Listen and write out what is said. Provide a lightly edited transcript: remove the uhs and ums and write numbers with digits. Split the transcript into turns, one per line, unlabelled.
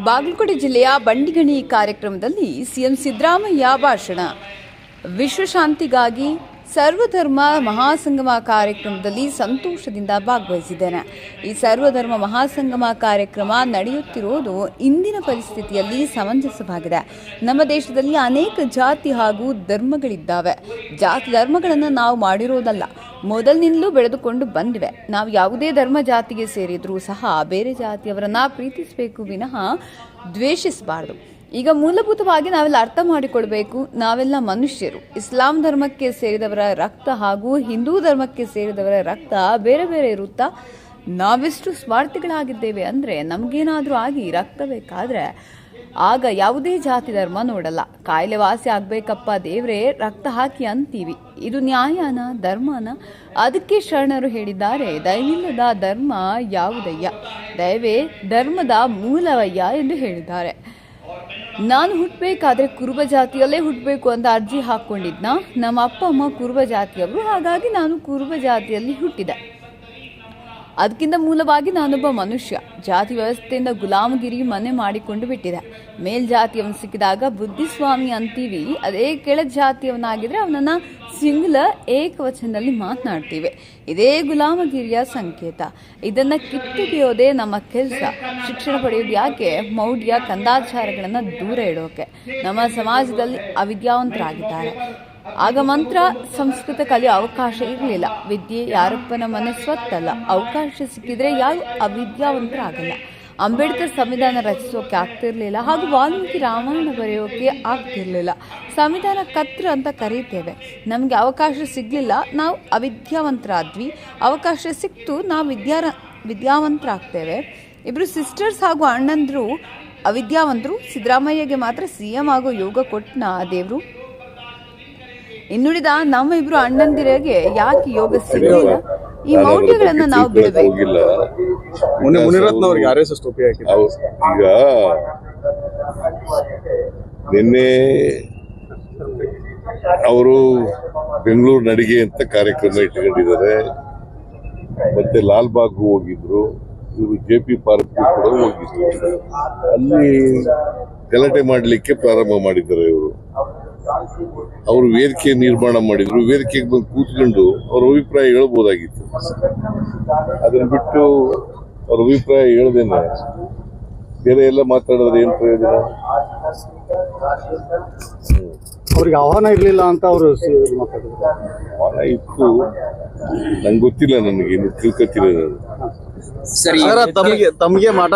ಬಾಗಲಕೋಟೆ ಜಿಲ್ಲೆಯ ಬಂಡಿಗಣಿ ಕಾರ್ಯಕ್ರಮದಲ್ಲಿ ಸಿಎಂ ಸಿದ್ದರಾಮಯ್ಯ ಭಾಷಣ. ವಿಶ್ವಶಾಂತಿಗಾಗಿ ಸರ್ವಧರ್ಮ ಮಹಾಸಂಗಮ ಕಾರ್ಯಕ್ರಮದಲ್ಲಿ ಸಂತೋಷದಿಂದ ಭಾಗವಹಿಸಿದ್ದೇನೆ. ಈ ಸರ್ವಧರ್ಮ ಮಹಾಸಂಗಮ ಕಾರ್ಯಕ್ರಮ ನಡೆಯುತ್ತಿರುವುದು ಇಂದಿನ ಪರಿಸ್ಥಿತಿಯಲ್ಲಿ ಸಮಂಜಸವಾಗಿದೆ. ನಮ್ಮ ದೇಶದಲ್ಲಿ ಅನೇಕ ಜಾತಿ ಹಾಗೂ ಧರ್ಮಗಳಿದ್ದಾವೆ. ಜಾತಿ ಧರ್ಮಗಳನ್ನು ನಾವು ಮಾಡಿರೋದಲ್ಲ, ಮೊದಲಿನಿಂದಲೂ ಬೆಳೆದುಕೊಂಡು ಬಂದಿವೆ. ನಾವು ಯಾವುದೇ ಧರ್ಮ ಜಾತಿಗೆ ಸೇರಿದ್ರೂ ಸಹ ಬೇರೆ ಜಾತಿಯವರನ್ನ ಪ್ರೀತಿಸಬೇಕು ವಿನಃ ದ್ವೇಷಿಸಬಾರದು. ಈಗ ಮೂಲಭೂತವಾಗಿ ನಾವೆಲ್ಲ ಅರ್ಥ ಮಾಡಿಕೊಳ್ಬೇಕು, ನಾವೆಲ್ಲ ಮನುಷ್ಯರು. ಇಸ್ಲಾಂ ಧರ್ಮಕ್ಕೆ ಸೇರಿದವರ ರಕ್ತ ಹಾಗೂ ಹಿಂದೂ ಧರ್ಮಕ್ಕೆ ಸೇರಿದವರ ರಕ್ತ ಬೇರೆ ಬೇರೆ ಇರುತ್ತಾ? ನಾವೆಷ್ಟು ಸ್ವಾರ್ಥಿಗಳಾಗಿದ್ದೇವೆ ಅಂದರೆ ನಮಗೇನಾದರೂ ಆಗಿ ರಕ್ತ ಬೇಕಾದರೆ ಆಗ ಯಾವುದೇ ಜಾತಿ ಧರ್ಮ ನೋಡಲ್ಲ. ಕಾಯಿಲೆ ವಾಸಿ ಆಗಬೇಕಪ್ಪ ದೇವರೇ ರಕ್ತ ಹಾಕಿ ಅಂತೀವಿ. ಇದು ನ್ಯಾಯನ ಧರ್ಮನ? ಅದಕ್ಕೆ ಶರಣರು ಹೇಳಿದ್ದಾರೆ, ದಯವಿಲ್ಲದ ಧರ್ಮ ಯಾವುದಯ್ಯ, ದಯವೇ ಧರ್ಮದ ಮೂಲವಯ್ಯ ಎಂದು ಹೇಳಿದ್ದಾರೆ. ನಾನು ಹುಟ್ಟಬೇಕಾದ್ರೆ ಕುರುಬ ಜಾತಿಯಲ್ಲೇ ಹುಟ್ಟಬೇಕು ಅಂತ ಅರ್ಜಿ ಹಾಕ್ಕೊಂಡಿದ್ನ. ನಮ್ಮ ಅಪ್ಪ ಅಮ್ಮ ಕುರುಬ ಜಾತಿಯವರು, ಹಾಗಾಗಿ ನಾನು ಕುರುಬ ಜಾತಿಯಲ್ಲಿ ಹುಟ್ಟಿದೆ. ಅದಕ್ಕಿಂತ ಮೂಲವಾಗಿ ನಾನೊಬ್ಬ ಮನುಷ್ಯ. ಜಾತಿ ವ್ಯವಸ್ಥೆಯಿಂದ ಗುಲಾಮಗಿರಿ ಮನೆ ಮಾಡಿಕೊಂಡು ಬಿಟ್ಟಿದೆ. ಮೇಲ್ಜಾತಿಯವನು ಸಿಕ್ಕಿದಾಗ ಬುದ್ಧಿಸ್ವಾಮಿ ಅಂತೀವಿ, ಅದೇ ಕೆಳ ಜಾತಿಯವನಾಗಿದ್ರೆ ಅವನನ್ನು ಸಿಂಗುಲರ್ ಏಕವಚನದಲ್ಲಿ ಮಾತನಾಡ್ತೀವಿ. ಇದೇ ಗುಲಾಮಗಿರಿಯ ಸಂಕೇತ. ಇದನ್ನು ಕಿತ್ತೊಗೆಯೋದೇ ನಮ್ಮ ಕೆಲಸ. ಶಿಕ್ಷಣ ಪಡೆಯೋದು ಯಾಕೆ? ಮೌಢ್ಯ ಕಂದಾಚಾರಗಳನ್ನು ದೂರ ಇಡೋಕೆ. ನಮ್ಮ ಸಮಾಜದಲ್ಲಿ ಅವಿದ್ಯಾವಂತರಾಗಿದ್ದಾರೆ. ಆಗ ಮಂತ್ರ ಸಂಸ್ಕೃತ ಕಲಿಯೋ ಅವಕಾಶ ಇರಲಿಲ್ಲ. ವಿದ್ಯೆ ಯಾರಪ್ಪನ ಮನೆ ಸ್ವತ್ತಲ್ಲ. ಅವಕಾಶ ಸಿಕ್ಕಿದ್ರೆ ಯಾರು ಅವಿದ್ಯಾವಂತರಾಗಲ್ಲ. ಅಂಬೇಡ್ಕರ್ ಸಂವಿಧಾನ ರಚಿಸೋಕೆ ಆಗ್ತಿರ್ಲಿಲ್ಲ, ಹಾಗೂ ವಾಲ್ಮೀಕಿ ರಾಮಾಯಣ ಬರೆಯೋಕೆ ಆಗ್ತಿರ್ಲಿಲ್ಲ. ಸಂವಿಧಾನ ಕರ್ತೃ ಅಂತ ಕರೀತೇವೆ. ನಮಗೆ ಅವಕಾಶ ಸಿಗಲಿಲ್ಲ, ನಾವು ಅವಿದ್ಯಾವಂತರಾದ್ವಿ. ಅವಕಾಶ ಸಿಕ್ತು, ನಾವು ವಿದ್ಯಾವಂತರಾಗ್ತೇವೆ. ಇಬ್ಬರು ಸಿಸ್ಟರ್ಸ್ ಹಾಗೂ ಅಣ್ಣಂದರು ಅವಿದ್ಯಾವಂತರು. ಸಿದ್ದರಾಮಯ್ಯಗೆ ಮಾತ್ರ CM ಆಗೋ ಯೋಗ ಕೊಟ್ಟನ ದೇವರು. ಇನ್ನುಳಿದ ನಮ್ಮ ಇಬ್ರು ಅಣ್ಣಂದಿರಿಗೆ ಯಾಕೆ ಯೋಗ ಸಿಗಲಿಲ್ಲ? ಈ ಮೌಢ್ಯಗಳನ್ನ ನಾವು ಬಿಡಬೇಕು.
ಈಗ ನಿನ್ನೆ ಅವರು ಬೆಂಗಳೂರು ನಡಿಗೆ ಅಂತ ಕಾರ್ಯಕ್ರಮ ಇಟ್ಕೊಂಡಿದ್ದಾರೆ. ಮತ್ತೆ ಲಾಲ್ಬಾಗ್ ಹೋಗಿದ್ರು, ಇವರು JP ಪಾರ್ಕ್ ಕೂಡ ಹೋಗಿದ್ರು. ಅಲ್ಲಿ ಗಲಾಟೆ ಮಾಡಲಿಕ್ಕೆ ಪ್ರಾರಂಭ ಮಾಡಿದ್ದಾರೆ. ಅವರು ವೇದಿಕೆ ನಿರ್ಮಾಣ ಮಾಡಿದ್ರು. ವೇದಿಕೆಗೆ ಬಂದು ಕೂತ್ಕೊಂಡು ಅವ್ರ ಅಭಿಪ್ರಾಯ ಹೇಳ್ಬೋದಾಗಿತ್ತು. ಅದನ್ನ ಬಿಟ್ಟು ಅವ್ರ ಅಭಿಪ್ರಾಯ ಹೇಳ್ದೇನೆ ಬೇರೆ ಎಲ್ಲ ಮಾತಾಡಿದ್ರೆ ಏನ್ ಪ್ರಯೋಜನ?
ಅವ್ರಿಗೆ ಆಹ್ವಾನ ಇರ್ಲಿಲ್ಲ ಅಂತ ಅವರು
ಆಹ್ವಾನ ಇತ್ತು, ನಂಗೆ ಗೊತ್ತಿಲ್ಲ. ನನಗೆ ತಿಳ್ಕೊತಿಲ್ಲ ನಾನು.
ತಮಗೆ ಮಾಟ